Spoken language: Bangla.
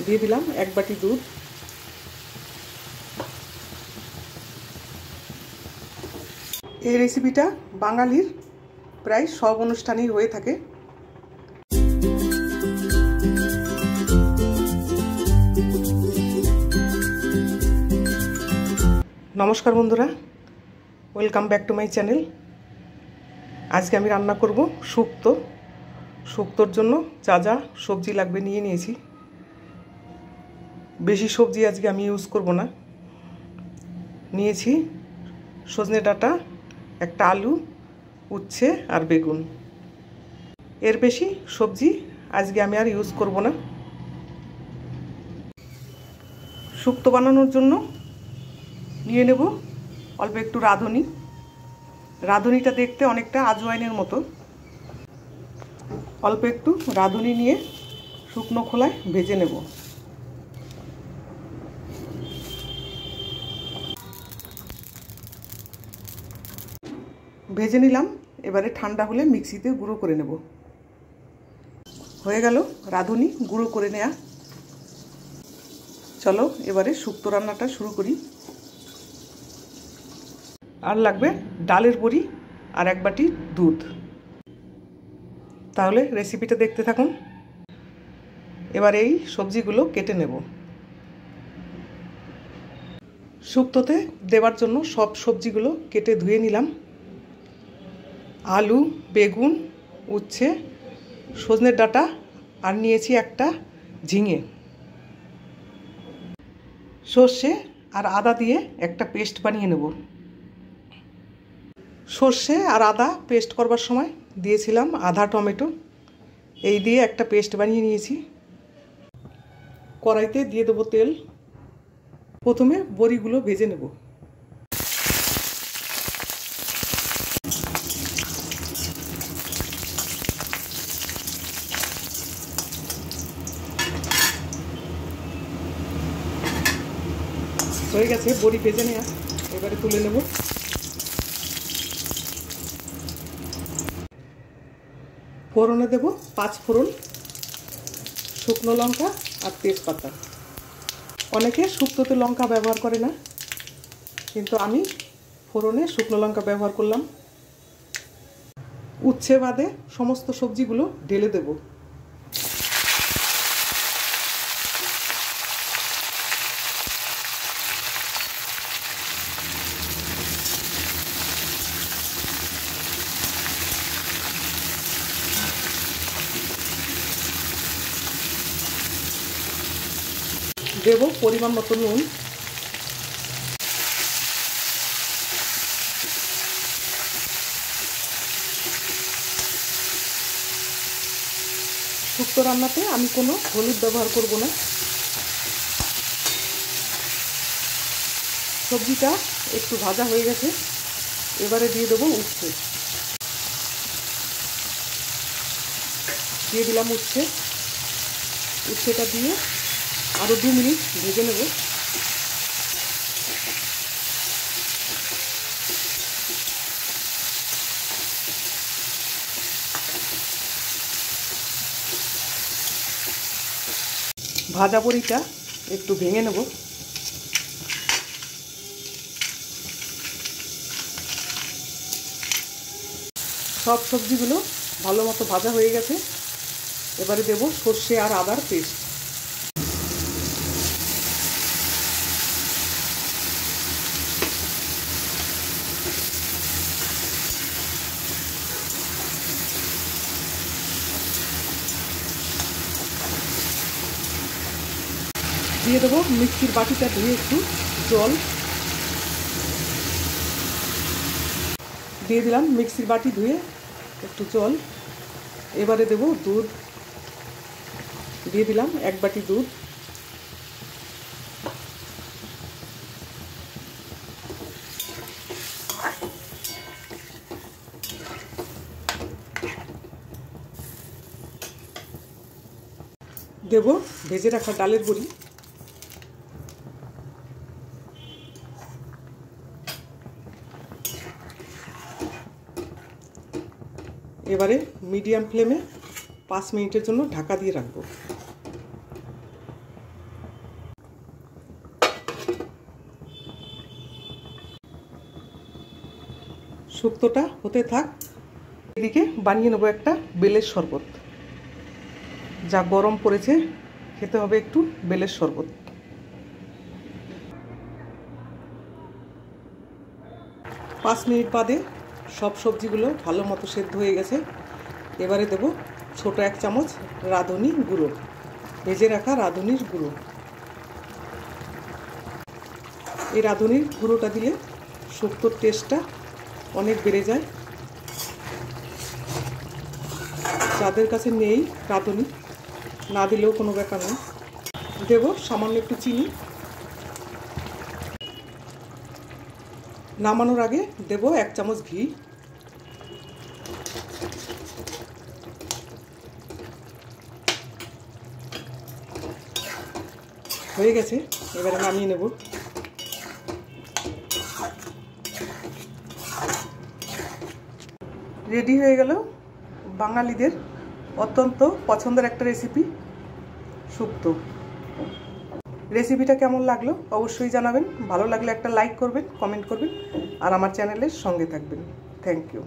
দিয়ে দিলাম 1 বাটি দুধ। এই রেসিপিটা বাঙালির প্রায় সব অনুষ্ঠানেই হয়ে থাকে। নমস্কার বন্ধুরা, welcome back to my channel. আজকে আমি রান্না করব শুক্তো। শুক্তোর জন্য যা যা সবজি লাগবে নিয়ে নিয়েছি। বেশি সবজি আজকে আমি ইউজ করব না। নিয়েছি সজনে ডাঁটা, একটা আলু, উচ্ছে আর বেগুন। এর বেশি সবজি আজকে আমি আর ইউজ করব না। শুক্তো বানানোর জন্য নিয়ে নেব অল্প একটু রাঁধুনি। রাঁধুনিটা দেখতে অনেকটা আজওয়াইনের মতো। অল্প একটু রাঁধুনি নিয়ে শুকনো খোলায় ভেজে নেব। ভেজে নিলাম। এবারে ঠান্ডা হলে মিক্সিতে গুঁড়ো করে নেব। হয়ে গেল রাঁধুনি গুঁড়ো করে নেওয়া। চলো এবারে শুক্তো রান্নাটা শুরু করি। আর লাগবে ডালের বড়ি আর 1 বাটি দুধ। তাহলে রেসিপিটা দেখতে থাকুন। এবার এই সবজিগুলো কেটে নেব। শুক্তোতে দেওয়ার জন্য সব সবজিগুলো কেটে ধুয়ে নিলাম। আলু, বেগুন, উচ্ছে, সজনের ডাঁটা আর নিয়েছি একটা ঝিঙে। সর্ষে আর আদা দিয়ে একটা পেস্ট বানিয়ে নেব। সর্ষে আর আদা পেস্ট করবার সময় দিয়েছিলাম আধা টমেটো। এই দিয়ে একটা পেস্ট বানিয়ে নিয়েছি। কড়াইতে দিয়ে দেবো তেল। প্রথমে বড়িগুলো ভেজে নেব। হয়ে গেছে বড়ি ভেজে নেওয়া। এবারে তুলে নেব। ফোড়নে দেব 5 ফোড়ন, শুকনো লঙ্কা আর তেজপাতা। অনেকে শুক্তোতে লঙ্কা ব্যবহার করে না, কিন্তু আমি ফোড়নে শুকনো লঙ্কা ব্যবহার করলাম। উচ্ছে বাদে সমস্ত সবজিগুলো ঢেলে দেব। দেব পরিমাণ মতো নুন। শুক্তো রান্নাতে আমি কোনো হলুদ ব্যবহার করব না। সবজিটা একটু ভাজা হয়ে গেছে। এবারে দিয়ে দেবো উচ্ছে। দিয়ে দিলাম উচ্ছে। উচ্ছেটা দিয়ে আরও 2 মিনিট ভেজে নেব। ভাজা বড়িটা একটু ভেঙে নেব। সব সবজিগুলো ভালো মতো ভাজা হয়ে গেছে। এবারে দেব সর্ষে আর আদার পেস্ট। দিয়ে দেবো মিক্সির বাটিটা ধুয়ে একটু জল। দিয়ে দিলাম মিক্সির বাটি ধুয়ে একটু জল। এবারে দেব দুধ। দিয়ে দিলাম 1 বাটি দুধ। দেব ভেজে রাখা ডালের বড়ি। এবারে মিডিয়াম ফ্লেমে 5 মিনিটের জন্য ঢাকা দিয়ে রাখবো। শুক্তোটা হতে থাক, এদিকে বানিয়ে নেবো একটা বেলের শরবত। যা গরম পড়েছে, খেতে হবে একটু বেলের শরবত। পাঁচ মিনিট বাদে সব সবজিগুলো ভালো মতো সেদ্ধ হয়ে গেছে। এবারে দেব ছোট 1 চামচ রাঁধুনি গুঁড়ো, ভেজে রাখা রাঁধুনির গুঁড়ো। এই রাঁধুনির গুঁড়োটা দিলে শুক্তোর টেস্টটা অনেক বেড়ে যায়। যাদের কাছে নেই রাঁধুনি, না দিলেও কোনো ব্যাপার নেই। দেব সামান্য একটু চিনি। নামানোর আগে দেব 1 চামচ ঘি। হয়ে গেছে, এবারে নামিয়ে নেব। রেডি হয়ে গেল বাঙালিদের অত্যন্ত পছন্দের একটা রেসিপি, শুক্তো। রেসিপিটা কেমন লাগলো অবশ্যই জানাবেন। ভালো লাগলে একটা লাইক করবেন, কমেন্ট করবেন আর আমার চ্যানেলের সঙ্গে থাকবেন। Thank you.